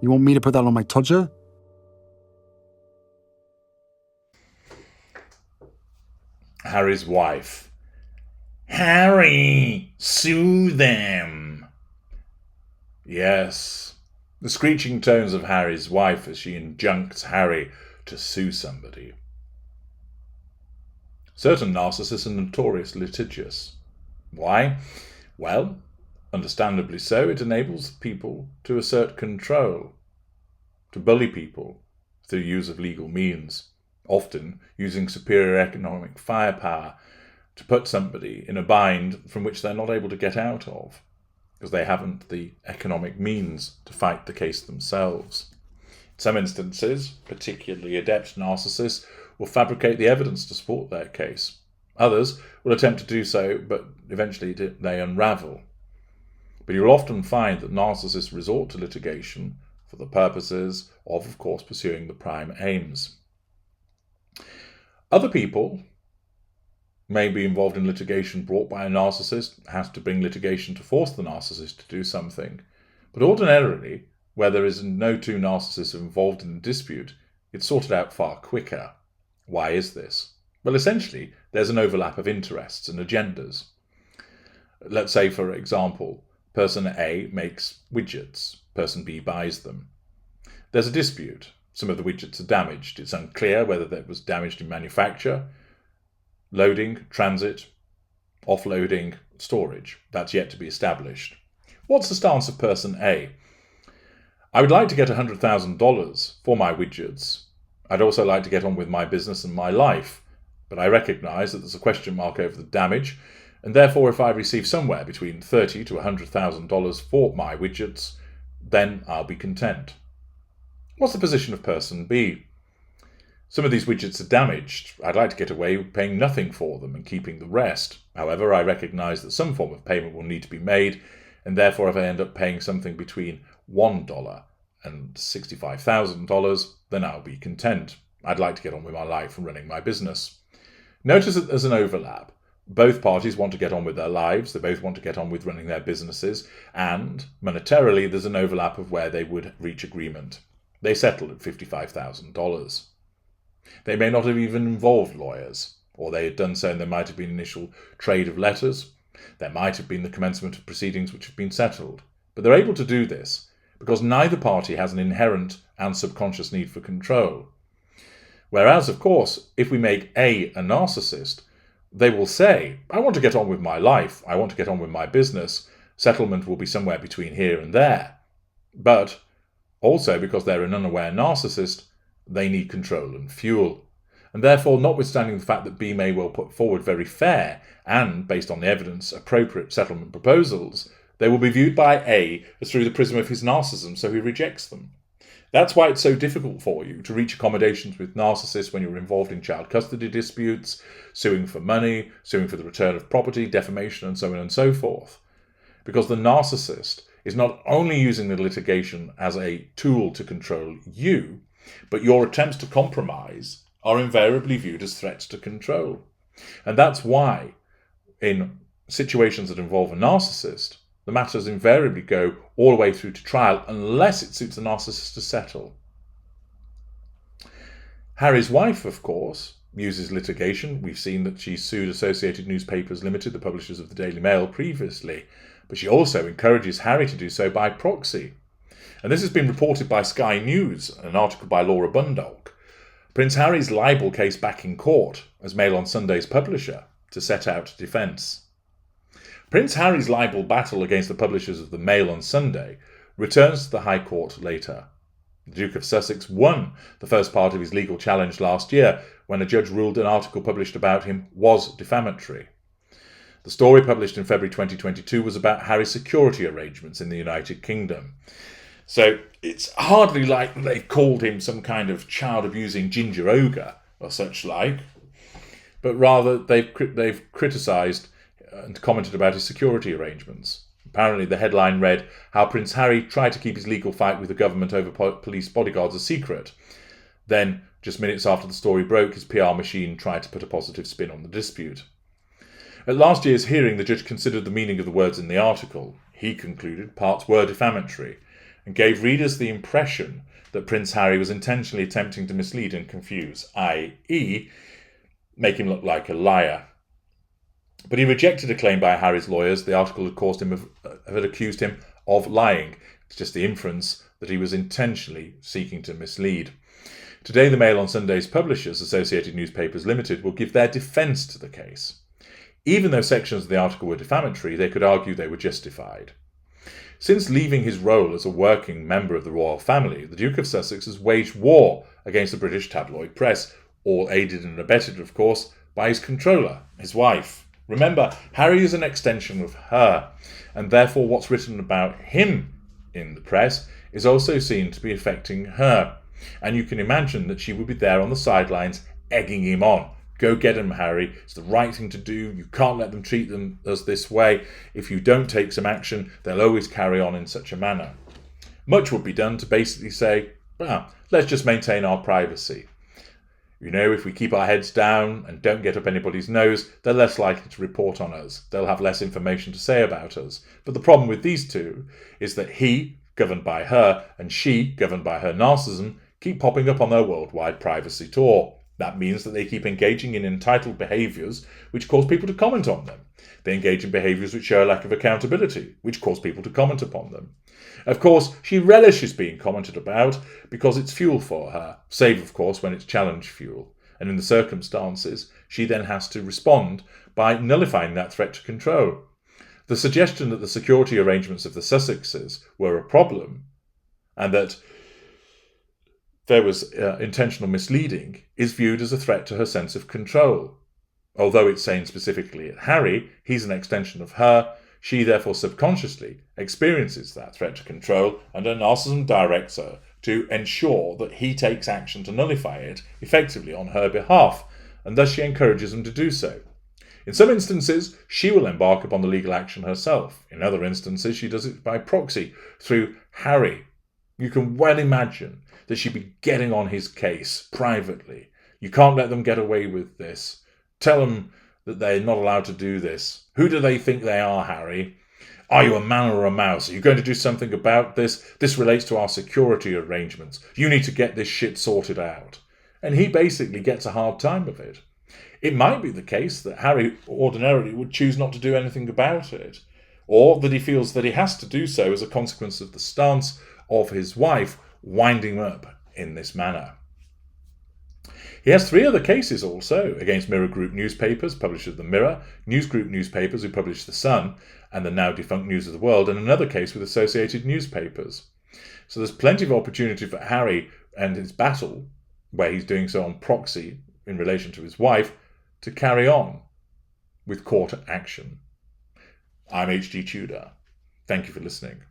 You want me to put that on my Tudor? Harry's wife. Harry, sue them. Yes, the screeching tones of Harry's wife as she injuncts Harry to sue somebody. Certain narcissists are notoriously litigious. Why? Well, understandably so, it enables people to assert control, to bully people through use of legal means, often using superior economic firepower to put somebody in a bind from which they're not able to get out of, because they haven't the economic means to fight the case themselves. In some instances, particularly adept narcissists will fabricate the evidence to support their case. Others will attempt to do so, but eventually they unravel. But you'll often find that narcissists resort to litigation for the purposes of course, pursuing the prime aims. Other people may be involved in litigation brought by a narcissist, has to bring litigation to force the narcissist to do something. But ordinarily, where there is no two narcissists involved in a dispute, it's sorted out far quicker. Why is this? Well, essentially, there's an overlap of interests and agendas. Let's say, for example, person A makes widgets, person B buys them. There's a dispute. Some of the widgets are damaged. It's unclear whether that was damaged in manufacture, loading, transit, offloading, storage. That's yet to be established. What's the stance of person A? I would like to get $100,000 for my widgets. I'd also like to get on with my business and my life, but I recognise that there's a question mark over the damage, and therefore if I receive somewhere between $30,000 to $100,000 for my widgets, then I'll be content. What's the position of person B? Some of these widgets are damaged. I'd like to get away with paying nothing for them and keeping the rest. However, I recognise that some form of payment will need to be made, and therefore if I end up paying something between $1 and $65,000, then I'll be content. I'd like to get on with my life and running my business. Notice that there's an overlap. Both parties want to get on with their lives, they both want to get on with running their businesses, and monetarily there's an overlap of where they would reach agreement. They settled at $55,000. They may not have even involved lawyers, or they had done so and there might have been initial trade of letters. There might have been the commencement of proceedings which have been settled. But they're able to do this because neither party has an inherent and subconscious need for control. Whereas, of course, if we make A narcissist, they will say, I want to get on with my life, I want to get on with my business, settlement will be somewhere between here and there. But also, because they're an unaware narcissist, they need control and fuel. And therefore, notwithstanding the fact that B may well put forward very fair and, based on the evidence, appropriate settlement proposals, they will be viewed by A as through the prism of his narcissism, so he rejects them. That's why it's so difficult for you to reach accommodations with narcissists when you're involved in child custody disputes, suing for money, suing for the return of property, defamation, and so on and so forth. Because the narcissist is not only using the litigation as a tool to control you, but your attempts to compromise are invariably viewed as threats to control. And that's why, in situations that involve a narcissist, the matters invariably go all the way through to trial unless it suits the narcissist to settle. Harry's wife, of course, uses litigation. We've seen that she sued Associated Newspapers Limited, the publishers of the Daily Mail, previously, but she also encourages Harry to do so by proxy. And this has been reported by Sky News, an article by Laura Bundock. Prince Harry's libel case back in court as Mail on Sunday's publisher to set out defence. Prince Harry's libel battle against the publishers of the Mail on Sunday returns to the High Court later. The Duke of Sussex won the first part of his legal challenge last year when a judge ruled an article published about him was defamatory. The story, published in February 2022, was about Harry's security arrangements in the United Kingdom. So it's hardly like they've called him some kind of child-abusing ginger ogre or such like, but rather they've criticised and commented about his security arrangements. Apparently the headline read, how Prince Harry tried to keep his legal fight with the government over police bodyguards a secret. Then, just minutes after the story broke, his PR machine tried to put a positive spin on the dispute. At last year's hearing, the judge considered the meaning of the words in the article. He concluded parts were defamatory, and gave readers the impression that Prince Harry was intentionally attempting to mislead and confuse, i.e., make him look like a liar. But he rejected a claim by Harry's lawyers. The article had accused him of lying. It's just the inference that he was intentionally seeking to mislead. Today, the Mail on Sunday's publishers, Associated Newspapers Limited, will give their defence to the case. Even though sections of the article were defamatory, they could argue they were justified. Since leaving his role as a working member of the royal family, the Duke of Sussex has waged war against the British tabloid press, all aided and abetted, of course, by his controller, his wife. Remember, Harry is an extension of her, and therefore what's written about him in the press is also seen to be affecting her. And you can imagine that she would be there on the sidelines egging him on. Go get him, Harry. It's the right thing to do. You can't let them treat us this way. If you don't take some action, they'll always carry on in such a manner. Much would be done to basically say, well, let's just maintain our privacy. You know, if we keep our heads down and don't get up anybody's nose, they're less likely to report on us. They'll have less information to say about us. But the problem with these two is that he, governed by her, and she, governed by her narcissism, keep popping up on their worldwide privacy tour. That means that they keep engaging in entitled behaviours which cause people to comment on them. They engage in behaviours which show a lack of accountability, which cause people to comment upon them. Of course, she relishes being commented about because it's fuel for her, save, of course, when it's challenge fuel. And in the circumstances, she then has to respond by nullifying that threat to control. The suggestion that the security arrangements of the Sussexes were a problem and that there was intentional misleading is viewed as a threat to her sense of control. Although it's saying specifically at Harry, he's an extension of her, she therefore subconsciously experiences that threat to control, and her narcissism directs her to ensure that he takes action to nullify it effectively on her behalf, and thus she encourages him to do so. In some instances, she will embark upon the legal action herself. In other instances, she does it by proxy, through Harry. You can well imagine that she'd be getting on his case privately. You can't let them get away with this. Tell them that they're not allowed to do this. Who do they think they are, Harry? Are you a man or a mouse? Are you going to do something about this? This relates to our security arrangements. You need to get this shit sorted out. And he basically gets a hard time of it. It might be the case that Harry ordinarily would choose not to do anything about it, or that he feels that he has to do so as a consequence of the stance of his wife winding him up in this manner. He has 3 other cases also against Mirror Group newspapers, publisher of the Mirror, News Group newspapers who publish The Sun and the now defunct News of the World, and another case with Associated Newspapers. So there's plenty of opportunity for Harry and his battle, where he's doing so on proxy in relation to his wife, to carry on with court action. I'm HG Tudor. Thank you for listening.